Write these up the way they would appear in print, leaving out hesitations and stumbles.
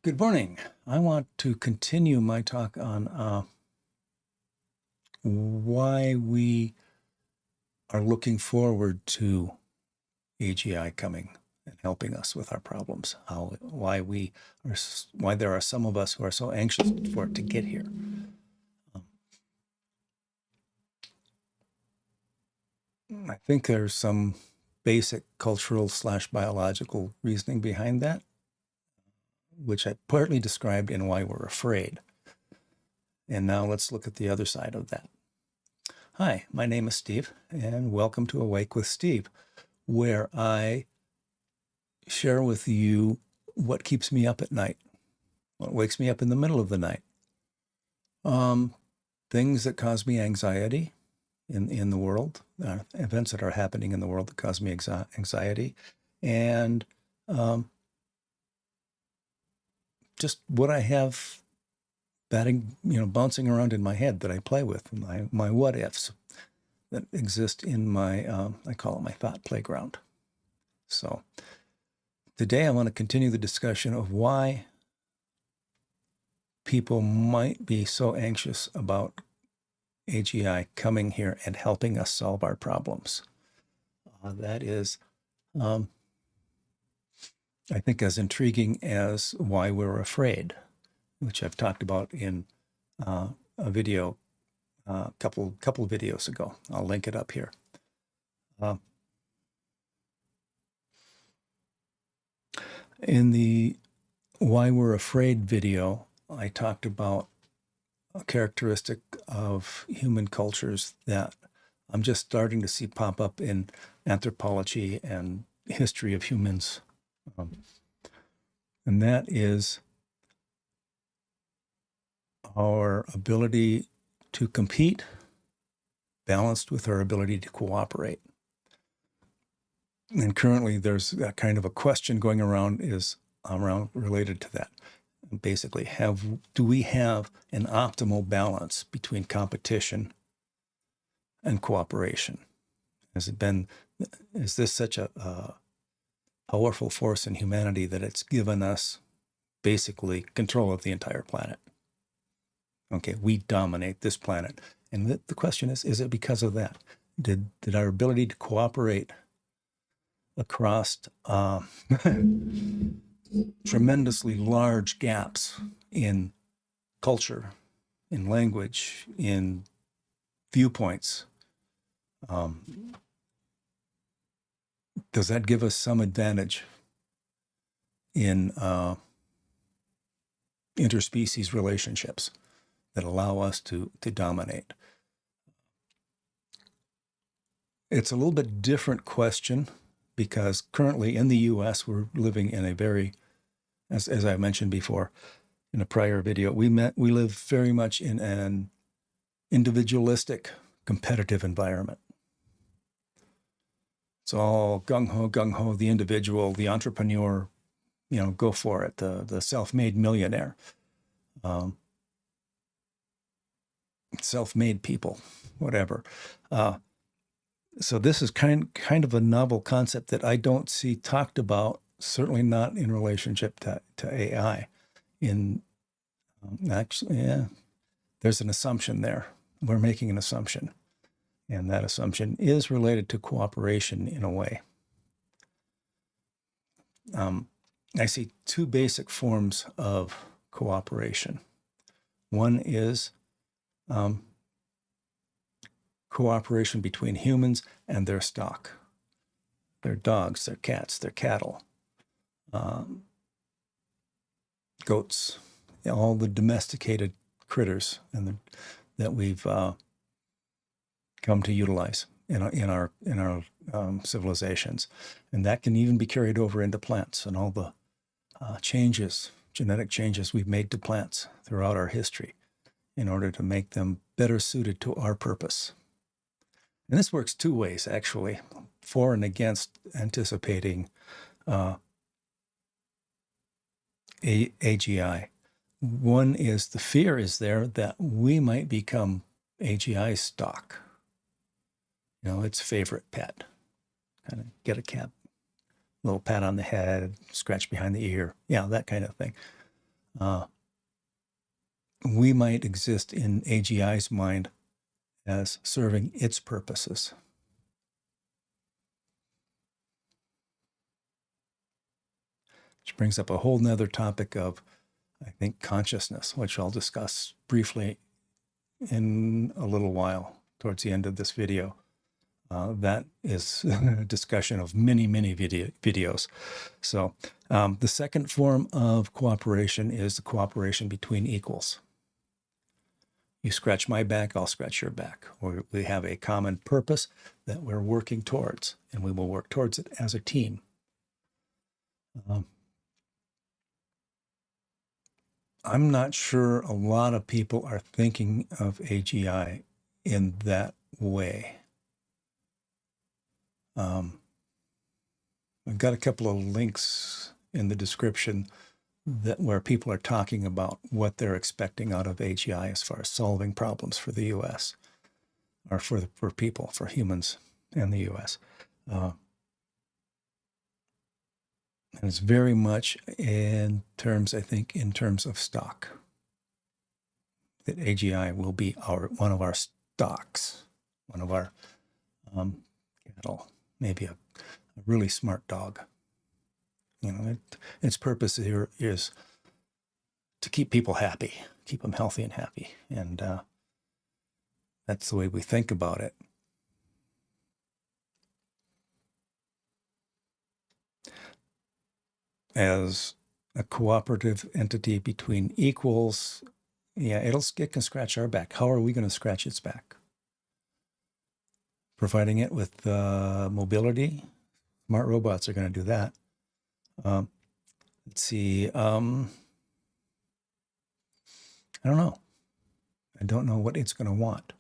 Good morning. I want to continue my talk on why we are looking forward to AGI coming and helping us with our problems. Why there are some of us who are so anxious for it to get here. I think there's some basic cultural / biological reasoning behind that, which I partly described in why we're afraid. And now let's look at the other side of that. Hi, my name is Steve, and welcome to Awake with Steve, where I share with you what keeps me up at night, what wakes me up in the middle of the night, things that cause me anxiety in the world, events that are happening in the world that cause me anxiety, and just what I have bouncing around in my head that I play with, my what ifs that exist in my, I call it my thought playground. So today I want to continue the discussion of why people might be so anxious about AGI coming here and helping us solve our problems. That is, I think, as intriguing as why we're afraid, which I've talked about in a video a couple of videos ago. I'll link it up here. In the Why We're Afraid video, I talked about a characteristic of human cultures that I'm just starting to see pop up in anthropology and history of humans. And that is our ability to compete balanced with our ability to cooperate. And currently there's a kind of a question going around related to that. Basically, do we have an optimal balance between competition and cooperation? Is this such a powerful force in humanity that it's given us basically control of the entire planet? Okay, we dominate this planet. And the question is it because of that? Did our ability to cooperate across tremendously large gaps in culture, in language, in viewpoints, does that give us some advantage in interspecies relationships that allow us to dominate? It's a little bit different question because currently in the U.S. we're living in a very, as I mentioned before in a prior video, we live very much in an individualistic, competitive environment. It's all gung-ho, the individual, the entrepreneur, go for it, the self-made millionaire, self-made people, whatever. So this is kind of a novel concept that I don't see talked about, certainly not in relationship to AI. There's an assumption there. We're making an assumption. And that assumption is related to cooperation in a way. I see two basic forms of cooperation. One is cooperation between humans and their stock, their dogs, their cats, their cattle, goats, all the domesticated critters that we've come to utilize in our civilizations. And that can even be carried over into plants and all the genetic changes we've made to plants throughout our history in order to make them better suited to our purpose. And this works two ways, actually, for and against anticipating AGI. One is the fear is there that we might become AGI stock, its favorite pet. Kind of get a cat, little pat on the head, scratch behind the ear, that kind of thing. we might exist in AGI's mind as serving its purposes. Which brings up a whole nother topic of, I think, consciousness, which I'll discuss briefly in a little while towards the end of this video. That is a discussion of many, many videos. So the second form of cooperation is the cooperation between equals. You scratch my back, I'll scratch your back. Or we have a common purpose that we're working towards, and we will work towards it as a team. I'm not sure a lot of people are thinking of AGI in that way. I've got a couple of links in the description where people are talking about what they're expecting out of AGI as far as solving problems for the U.S. or for people, for humans and the U.S. And it's very much in terms, I think, in terms of stock. That AGI will be one of our stocks, one of our cattle, maybe a really smart dog. You know, its purpose here is to keep people happy, keep them healthy and happy. And that's the way we think about it. As a cooperative entity between equals, yeah, it can scratch our back. How are we going to scratch its back? Providing it with mobility. Smart robots are going to do that. Let's see. I don't know. I don't know what it's going to want.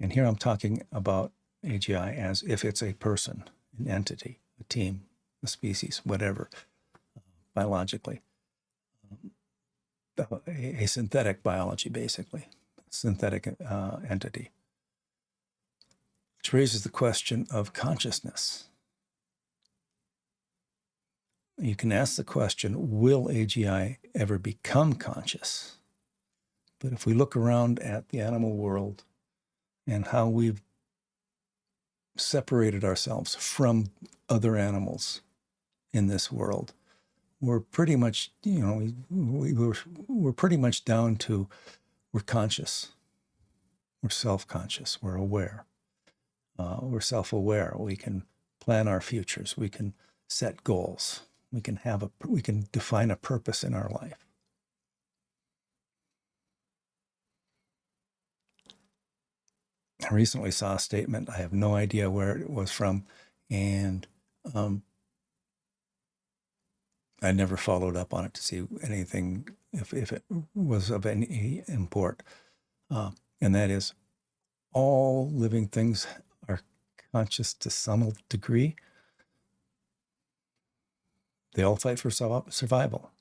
And here I'm talking about AGI as if it's a person, an entity, a team, a species, whatever, biologically. A synthetic biology, basically, synthetic entity. Which raises the question of consciousness. You can ask the question, will AGI ever become conscious? But if we look around at the animal world and how we've separated ourselves from other animals in this world, we're pretty much, we're pretty much down to we're conscious, we're self-conscious, we're aware, we're self-aware. We can plan our futures, we can set goals, we can define a purpose in our life. I recently saw a statement, I have no idea where it was from, and I never followed up on it to see anything, if it was of any import. And that is, all living things are conscious to some degree. They all fight for survival.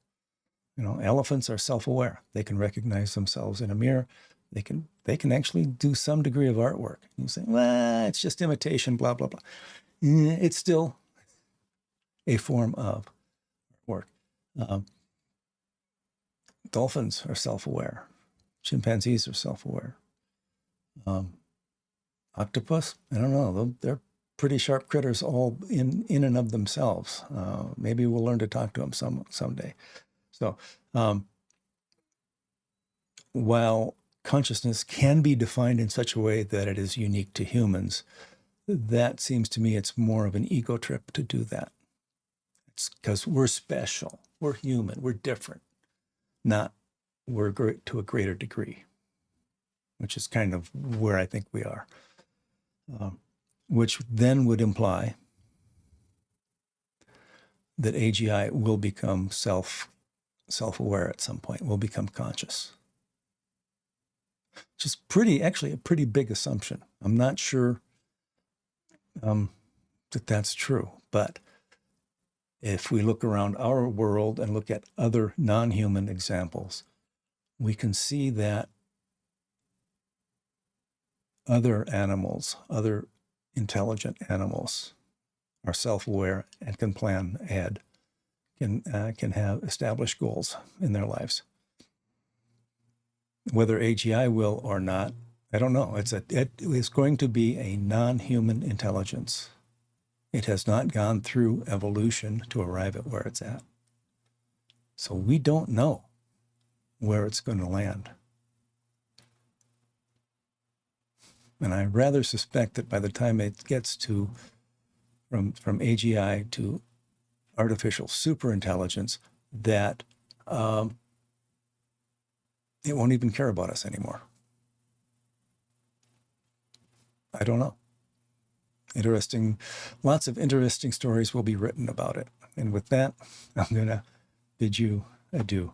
Elephants are self-aware. They can recognize themselves in a mirror. They can actually do some degree of artwork. You say, well, it's just imitation, blah, blah, blah. It's still a form of work. Dolphins are self-aware. Chimpanzees are self-aware. Octopus, I don't know. They're pretty sharp critters all in and of themselves. Maybe we'll learn to talk to them someday. So while consciousness can be defined in such a way that it is unique to humans, that seems to me it's more of an ego trip to do that. It's because we're special, we're human, we're different, not we're great to a greater degree, which is kind of where I think we are, which then would imply that AGI will become self-aware at some point, will become conscious. Which is actually a pretty big assumption. I'm not sure that that's true, but if we look around our world and look at other non-human examples, we can see that other animals, other intelligent animals, are self-aware and can plan ahead, can have established goals in their lives. Whether AGI will or not, I don't know. It is going to be a non-human intelligence. It has not gone through evolution to arrive at where it's at. So we don't know where it's going to land. And I rather suspect that by the time it gets to from AGI to artificial superintelligence, that it won't even care about us anymore. I don't know. Lots of interesting stories will be written about it. And with that, I'm going to bid you adieu.